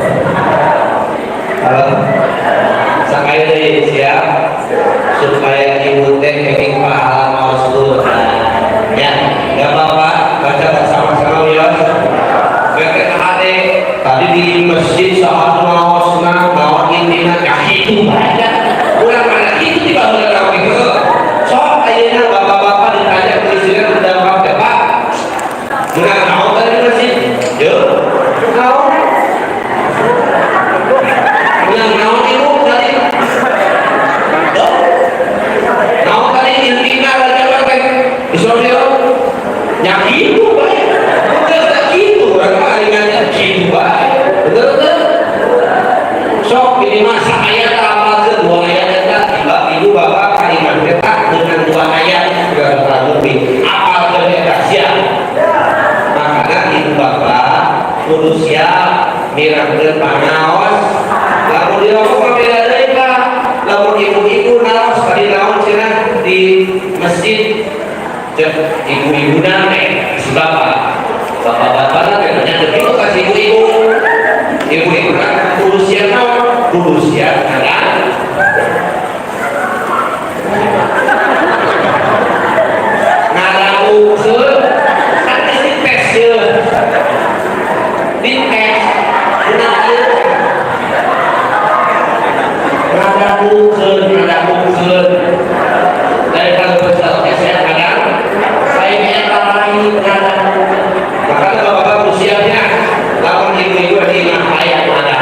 Halo. Sakaya deui siap supaya ibu teh kenging pahala maos dulu. Ya, enggak apa-apa. Baca bersama-sama ya. Tadi di masjid saat maos naon intina itu banyak. Ulang mana itu dibangun kami ke. Sok ayeuna bapak-bapak ditanya presiden dampak Pak. Ulang naon tadi masjid? Yo. Naon? Ulang naon ibu tadi? Yo. Naon tadi intina baca teh. Islamnya yang itu baik. Udah gitu orang palingannya gitu baik. Betul-betul. Sok ini masa ayat apa ke dua ayat kita ibu bapak kalimat petak dengan dua ayat sudah terlalu apa ternyata siap. Makanya ibu bapak kudu siap mirang-mirang panaos. Lalu dia apa beda dari Pak? Lalu ibu-ibu naos tadi naon cenah di masjid. Ibu-ibu nane si bapak-bapak katanya begitu kasih ibu-ibu kan urusian ada ngadamu ke kan di tes ya di tes ngadamu ke daripada bersalah saya kadang saya yang lain makanya bapak-bapak usianya 8 ibu-ibu di ayat mana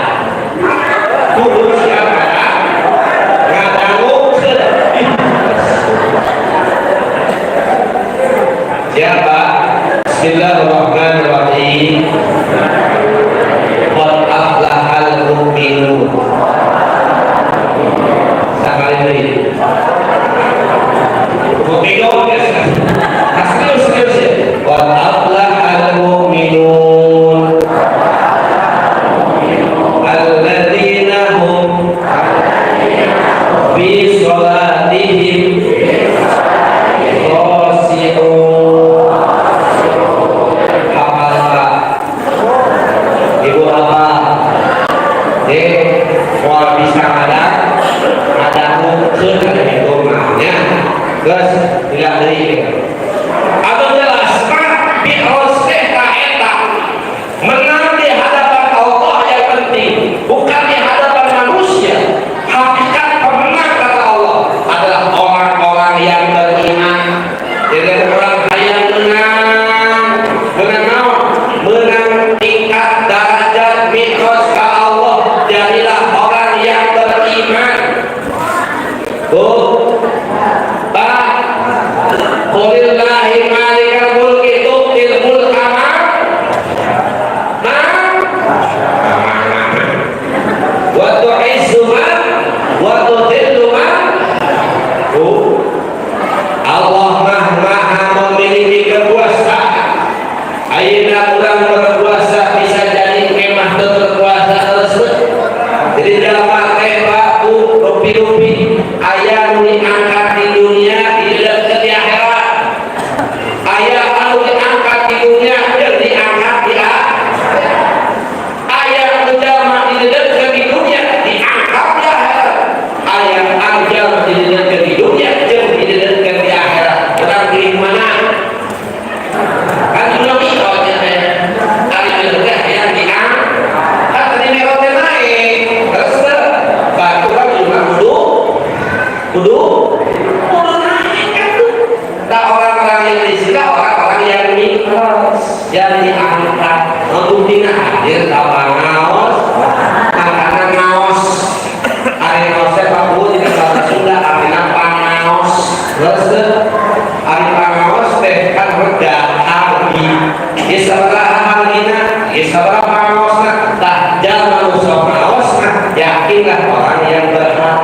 Sabar ngawasna, tak jangan usah ngawasna, yakinlah orang yang berhak.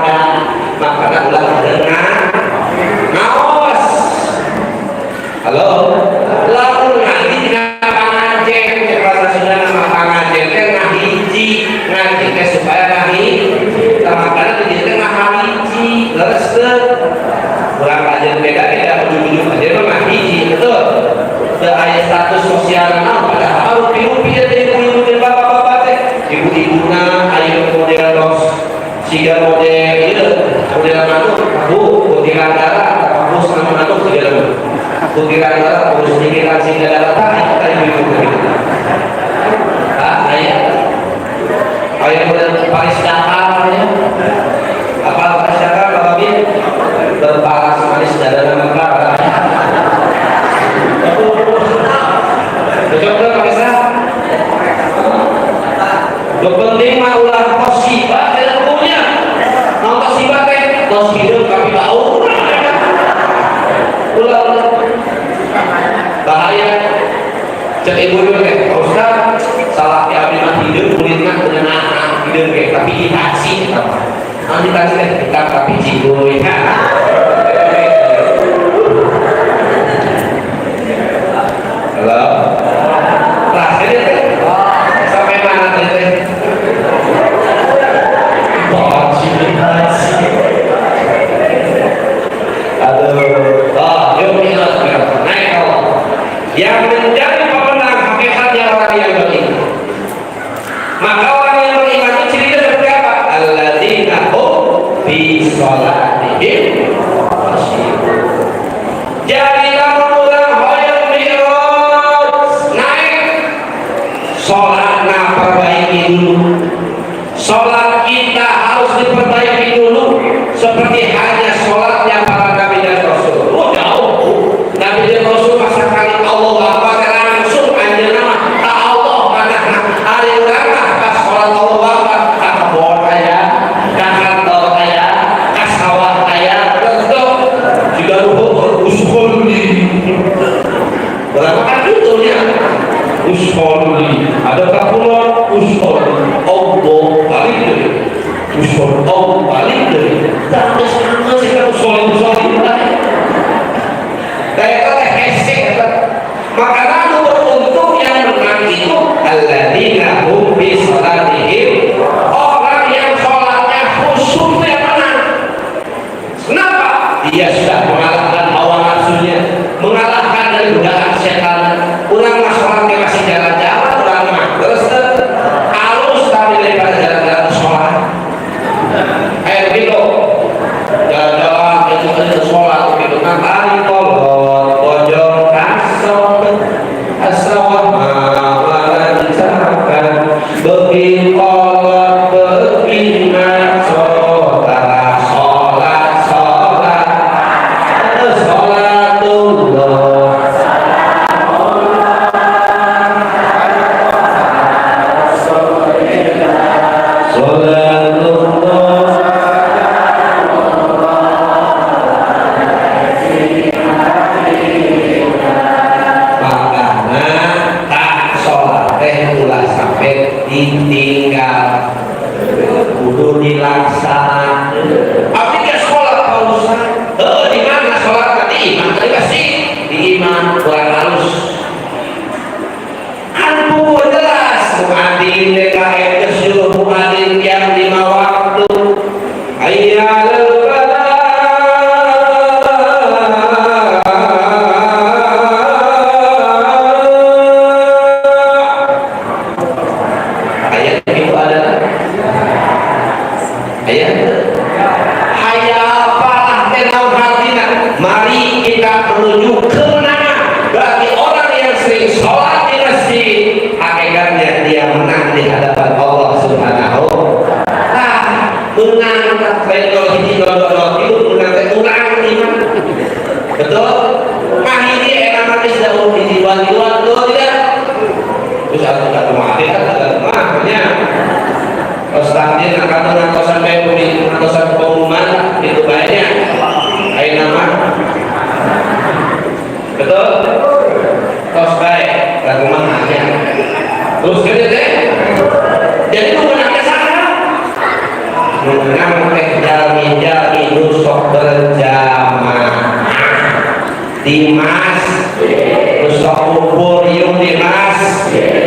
Makanya ulah dengan ngawas. Halo, lalu ngaji dengan pangajen, rasa sudah nama pangajen teh ngahiji, ngaji teh supaya ngahi, makanya begitu teh ngahiji, terus kurang aja beda ujung-ujung aja mah ngahiji, betul. Teu aya status sosial naon padahal rupi-rupi teh ibu-ibu bapak-bapak teh, ibu-ibuna aya model dos, siga model ieu, model manuk, bu, putiran darah, kapus nama manuk segala. Putiran darah, urus pikiran siga darah tah ibu-ibu gitu. Ah, aya model Paris Dakar ya. Apa Paris Dakar Bapak Bin? Berparas manis darah Mekah. Coba pakai sah. Yang penting mah ulah tosibah tidak punya. Nong tosibah teh tos hidup kami tahu. Ulah bahaya. Cek ibu teh, Ustaz salah ya abdi mah hidup kulitna teu nahan hidup ge tapi ditasi apa. Nanti ditasi teh kita tapi ciboy. Halo. Sampai mana teh? Aduh, yuk kita naik kalau yang menjadi pemenang hakikatnya orang yang beriman. Maka orang yang beriman itu cirinya seperti apa? Alladzina hum fi sholatihim khashi'un. Jadi kamu ulang hoyong mi'raj naik sholatnya perbaiki dulu. Sholat kita harus diperbaiki dulu seperti hanya sholatnya para nabi dan rasul. Oh jauh, nabi dan rasul masa kali Allah Akbar langsung aja nama tak Allah mana hari berapa pas sholat Allah Akbar tak kebon kaya, tak kantor kaya, tak sawah kaya, betul juga luhur usulli. Berapa kan itunya usulli ada kapulon usulli Allah balik dari usul Allah balik dari tak ada sama sih kan usul kayak kata hesek maka lalu beruntung yang menang itu alladzina hum fi sholatihim orang yang sholatnya khusyuk yang menang. Kenapa? Dia sudah mengalahkan hawa nafsunya, mengalahkan dari godaan setan. Orang mah sholatnya masih jalan-jalan, orang mah terus halus tapi daripada jalan-jalan sholat. Kayak begitu, jalan-jalan itu sholat begitu. Nah, tadi kolot, pojok, kasut, asrawah, mawalan, cakan, begitu kolot, begitu sholat, sholat, sholat, sholatullah. Ditinggal kudu dilaksanakan. Tapi dia sholat Pak Ustaz. Di mana sholat tadi iman tadi pasti di iman kurang halus. Anu jelas muadzin DKM kesuruh muadzin yang 5 waktu. Ayyalal mari kita menuju kemenangan bagi orang yang sering sholat di masjid. Hakikatnya dia menang di hadapan Allah Subhanahu. Menang lain kalau hiji dua itu menang iman. Betul? Mah ini enak manis dahulu hiji dua tidak. Terus aku tak mati kan makanya Ustaznya akan sampai pengumuman itu banyak. Ayo nama betul tos baik lagu mahanya terus gede deh jadi itu benaknya sana menang teh jami nusok berjamaah Dimas nusok kubur yuk Dimas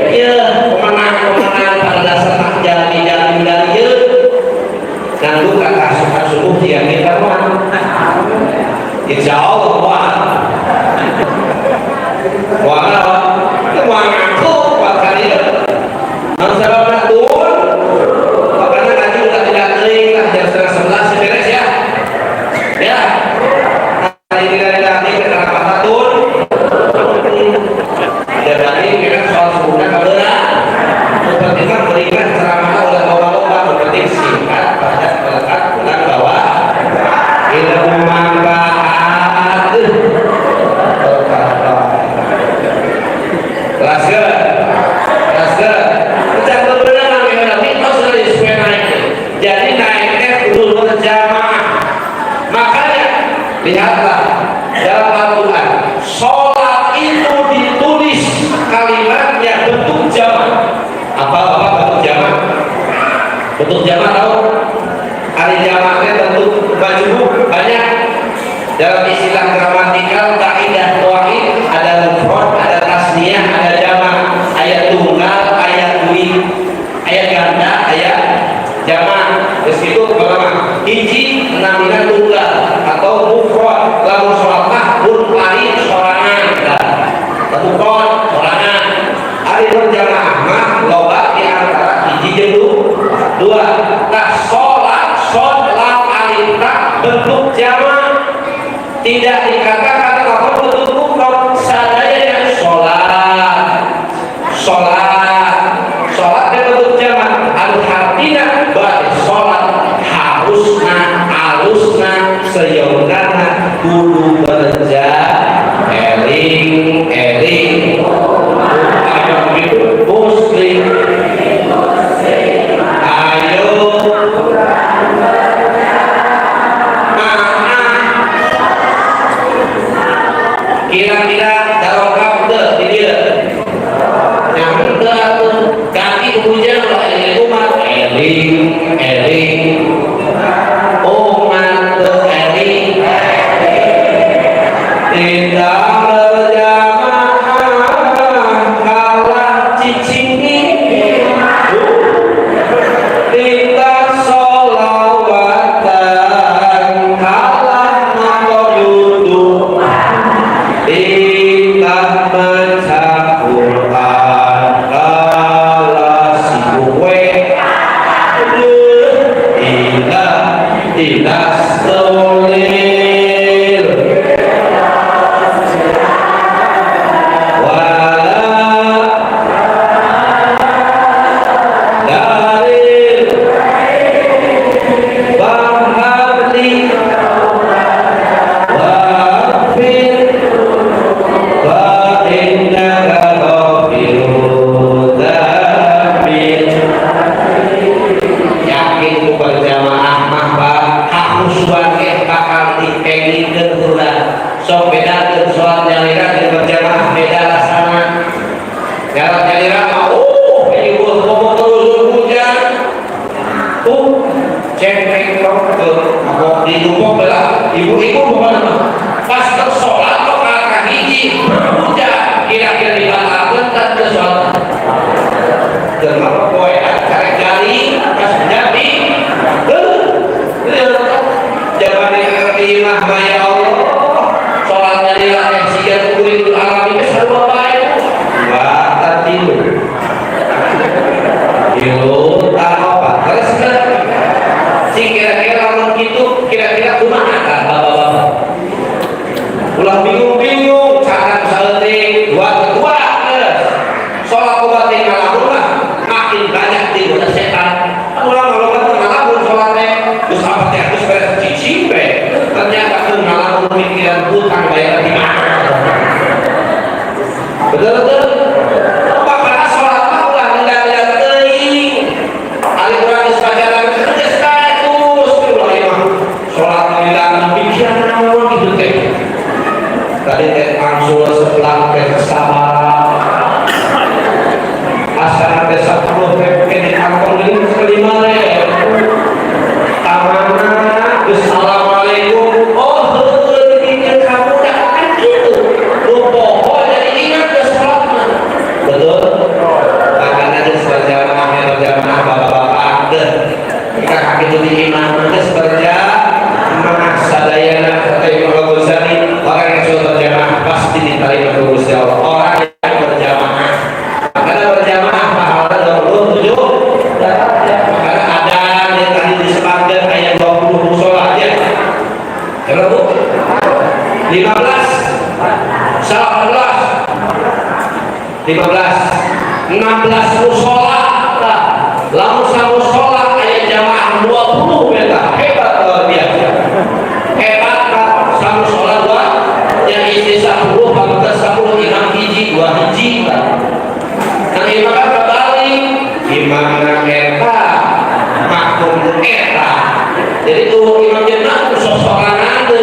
ya pemenang pada dasar jami dari yuk nganggu kakak suka-sukuh yang kita mah insya Allah wah itu wah ngaku buat kalian harus sabab nakun makanya ngaji udah tidak kering lah jam 10:30 beres ya ya hari ini tidak kering kita rapat takun jadi kita soal sunnah kalera seperti kan berikan ceramah oleh lomba-lomba berpenting singkat padat melekat bulan bawah ilmu manfaat Rasul pecah kebenaran yang mitos dari supaya naik jadi naiknya dulu berjamaah makanya lihatlah dalam Al-Quran sholat itu ditulis kalimatnya bentuk jamaah apa bentuk jamaah tahu hari jamaahnya bentuk majmuk banyak dalam istilah gramatikal kaidah tauhid ada mufrad ada tasniyah ada jamak ayat tunggal ayat dui ayat ganda ayat jamak terus itu pertama hiji namina tunggal atau mufrad lamun sholat mahbun lain sorangan mufrad sorangan ari berjamaah mah loba di antara hiji jeung dua nah sholat alif bentuk jamak tidak dikatakan apa bentuk mufrad sadaya yang sholat dan bentuk jamak al-hartina bari sholat harusna seyognana kudu berja eling muslim ayo kira-kira darokap deh di dia yang enggak tuh ganti hujan lah ini umat eling umat tuh eling tidak berjamaah kalah cicingi tidak sholawatan kalah makoyudu tidak baca Quran kalah si kue tidak stolil wala dalil bahari wafir yakin ku berjamaah mah harus bangke bakal dipengikeun heula sok bedakeun salat jalira jeung berjamaah beda rasana salat jalira mah ibu komo terus hujan cengkeh kok di dukung belah ibu-ibu pokoknya pas bersolat kok kakak hiji hujan kira-kira dibatalkan tak ke sholat kenapa poe cari jari pas jadi jangan imah ya Allah sholatnya dilatih siang kulit alami keseru baik batal tidur tak apa terus sih kira-kira kalau gitu kira-kira kumaha kan bapak-bapak ulah bingung-bingung cara salting dua sholat obatnya ngalamun lah makin banyak tidur setan ulah ngalamun ngalamun sholatnya terus apa teh terus beres cicing ternyata tuh ngalamun sampai 10 di kantor ini kelima tamana assalamualaikum ini kamu kan gitu lu pokok jadi ingat ke sholat betul makanya berjamaah bapak-bapak kita kaki itu imam berjamaah sadayana kata Imam Al-Ghazali orang yang sudah berjamaah pasti diterima oleh Gusti Allah. Orang yang berjamaah karena berjamaah pahalanya 27 karena ada yang tadi disebutkan ayat 20 musola aja berapa 15 16 musola lalu sama musola ayat jamaah 20 meter hebat luar biasa hebat sama musola dua yang isi 10 bangga 10 imam hiji 2 hiji nah imam kembali imam eta makmum eta jadi tuh imam jenah sosokan ada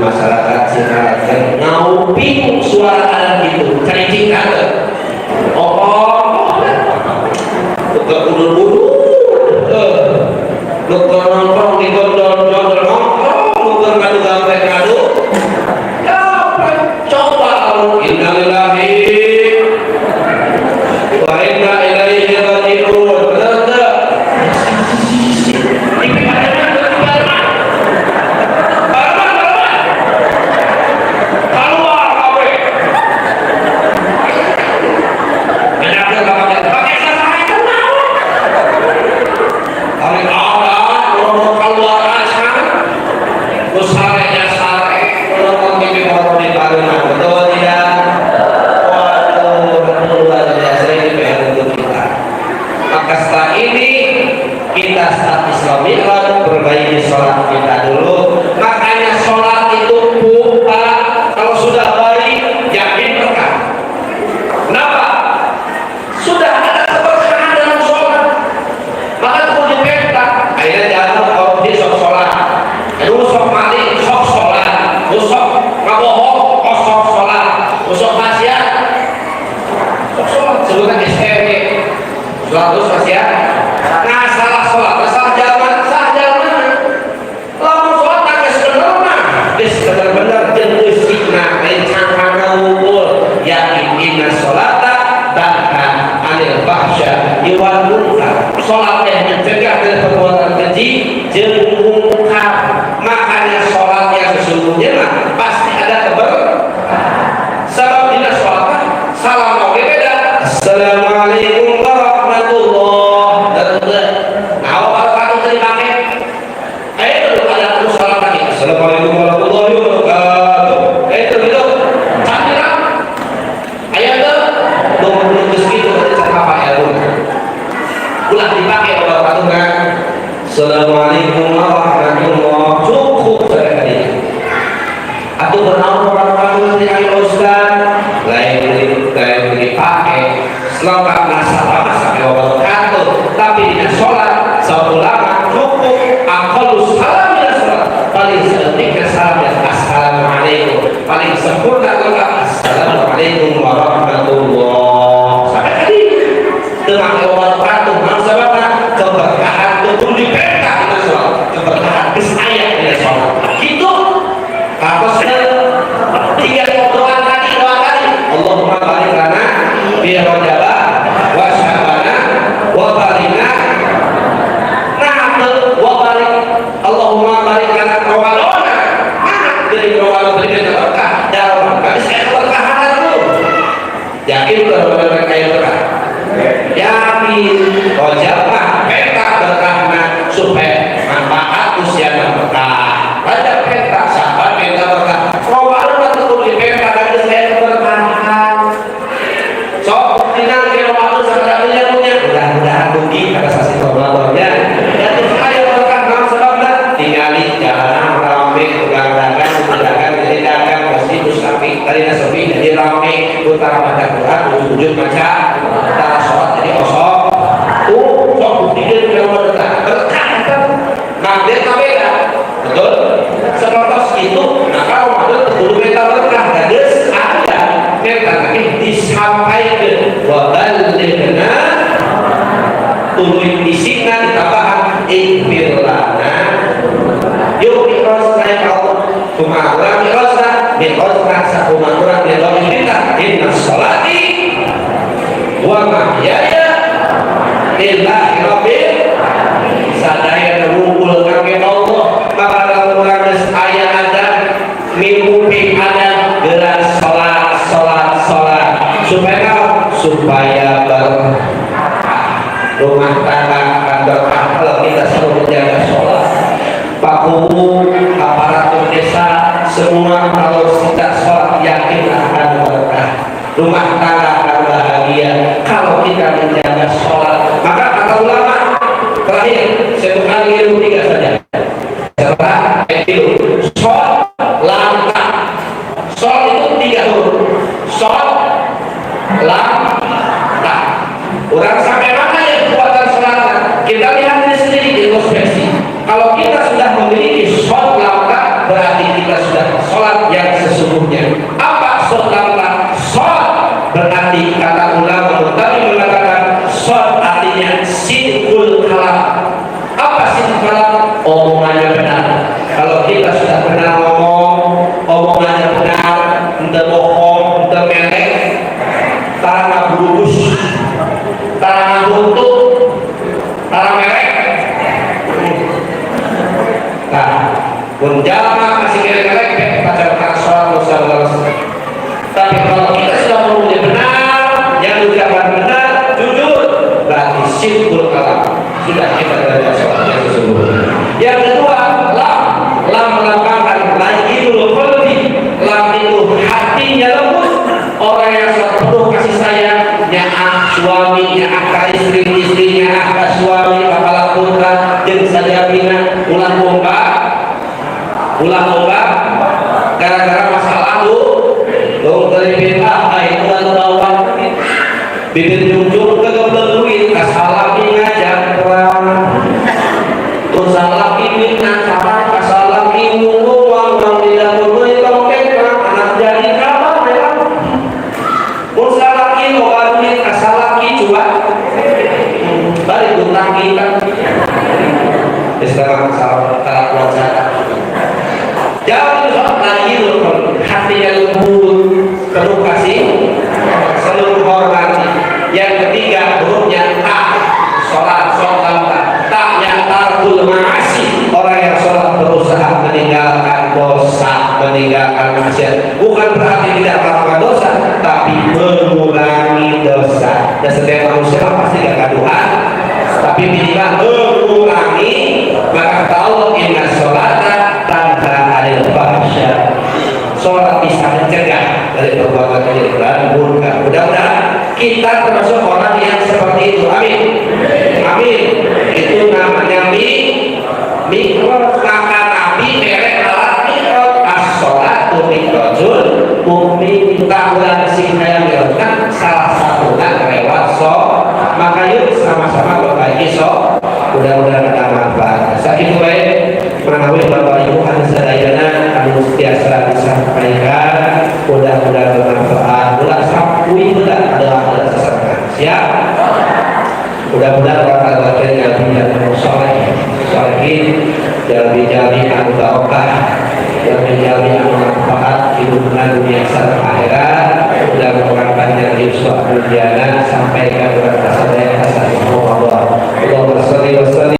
masyarakat Cikarang ngauping suara alat itu cari ada bukan buru-buru bukan nongkrong di gondol-gondol nongkrong bukan ngadu-ngadu ya coba innalillahi wa inna ilaihi raji'un kita saat Islam perbaiki sholat kita dulu. Makanya sholat itu kalau sudah baik yakin berkah. Kenapa? Sudah ada keberkahan dalam sholat. Maka perlu diperintah. Akhirnya jangan kalau dia sok sholat, dulu sok mati, sok sholat, sok ngabohong, sok sholat, sok maksiat, sok sholat. Sebutkan STW, sholat terus maksiat. Nah salah sholat, salah jalan lalu sholat tak sebenarnya benar-benar jenis fitnah rencang karena wukul yakin inna sholata bahkan anil bahsya iwan munkar sholat yang mencegah dari perbuatan keji jeung munkar. Makanya sholat yang sesungguhnya pasti ada sebab tidak sholat salam oke beda assalamualaikum warahmatullahi Assalamualaikum warahmatullahi wabarakatuh. Itu gitu. Cakira. Ayat itu 20 itu apa ya tuh? Ulah dipakai oleh orang kan. Assalamualaikum warahmatullahi wabarakatuh. Cukup sekali. Atau bernaung orang-orang yang ayo Ustaz, lain dipakai. Selama masalah wabarakatuh, tapi dengan sholat seulama cukup aqallus salam paling sedikit salam dan assalamualaikum paling sempurna adalah assalamualaikum warahmatullahi sampai tadi dengan wabarakatuh sebabnya keberkahan itu diperintah kita sholat keberkahan ayat kita sholat gitu harusnya 3 doa tadi Allahumma barik lana fi rajaba wa sya'bana wa barina Allahumma barik lana Ramadan. Mana dari Ramadan berikan berkah? Dalam kami saya berkahan dulu. Yakin Ramadan kayak berkah? Yakin. Rojab mah peta berkahna supaya manfaat usia berkah. Rojab peta sahabat peta berkah. Ramadan tentu di peta dan saya berkahan. So tinggal di Ramadan sebenarnya punya. Mudah-mudahan rugi kata saksi Ramadannya. Jadi saya berkah tinggali jalanan ramai pegangan jadi dagang pasti mustafi tadi nasofi jadi ramai utara baca Quran ujung-ujung baca dia beda, betul? Seperti itu, nah kalau Ramadan kudu beda berkah, geus ada eta disampaikan wa balighna tuluy isina ditambahan ikfir lana yuk ikhlasna ya Allah kumaha urang ikhlasna ikhlasna sakumaha urang lillahi kita inna sholati wa mahyaya lillahi rabbil sadaya ngumpul kami Allah maka kalau urang geus aya ada mimpi ada gerak salat supaya rumah tangga akan berkah kalau kita selalu menjaga sholat. Pak Kubu, aparatur desa, semua kalau kita sholat yakin akan berkah. Rumah tangga akan bahagia kalau kita menjaga sholat. Maka kata ulama terakhir, saya bukan ilmu 3 saja. Setelah itu, sholat langkah. Sholat itu 3 huruf. Sholat langkah. Orang sampai mana yang kekuatan sholatnya? Kita lihat ini sendiri introspeksi. Kalau kita sudah memiliki sholat langkah, berarti kita sudah sholat yang sesungguhnya. Apa sholat langkah? Sholat berarti kata ulama tadi mengatakan sholat artinya sidqul kalam. Apa sidqul kalam? Omongannya benar. Kalau kita sudah benar ngomong, omongannya benar, entah bohong, entah melek, tanah burus, tanah runtuh, tanah merek. Nah, pun jamaah masih merek-merek pacar sholat usah. Tapi kalau kita sudah ngomongnya benar, yang ucapan benar, jujur, berarti sidqul kalam. Sudah kita belajar sholatnya sesungguhnya. Yang kedua, lam melambangkan layyinul qalbi. Lam itu hatinya lembut. Orang yang penuh kasih sayang, nyaah suami, nyaah istri, istrinya nyaah suami, kepala putra, jeung sajabina ulah pompa, gara-gara masalah lu dari beta, itu lawan bibir junjung kegeblek duit, kasalami ngajak perang, terus salah ini nasaran, kasalami uang tidak boleh tongkek, anak jadi kabar ya. Musalaki lokalnya kasalaki coba balik utang kita sekarang salah keluarga jauh lagi loh hati yang lembut penuh kasih seluruh hormati. Yang ketiga hurufnya tak sholat tak yang tarkul ma'asi orang yang sholat berusaha meninggalkan dosa meninggalkan maksiat bukan berarti tidak melakukan dosa tapi mengurangi dosa. Dan setiap manusia pasti gak kaduhan tapi minimal mengurangi. Maka kata Allah inna sholata tanha anil fahsya. Sholat bisa mencegah dari perbuatan kejahatan murka. Mudah-mudahan kita termasuk orang yang seperti itu. Amin. Amin. Itu namanya mikrot. Maka Nabi merek alat mikrot as-sholatu mikrotun mukmin tahulah singkaya mikrotkan salah satunya lewat maka yuk sama-sama berbagi mudah-mudahan ada manfaat. Sakit baik menawi Bapak Ibu anu sadayana anu biasa disampaikan mudah-mudahan bermanfaat. Ulah sapui udah ada sesakan. Siap? Mudah-mudahan bakal bagian yang tidak solehin jalmi anu barokah jalmi anu manfaat hidup dunia serta akhirat. Mudah-mudahan panjang hidup suatu dunia sampai ke kepada sadaya hasanah Allah. Allahumma shalli wa sallim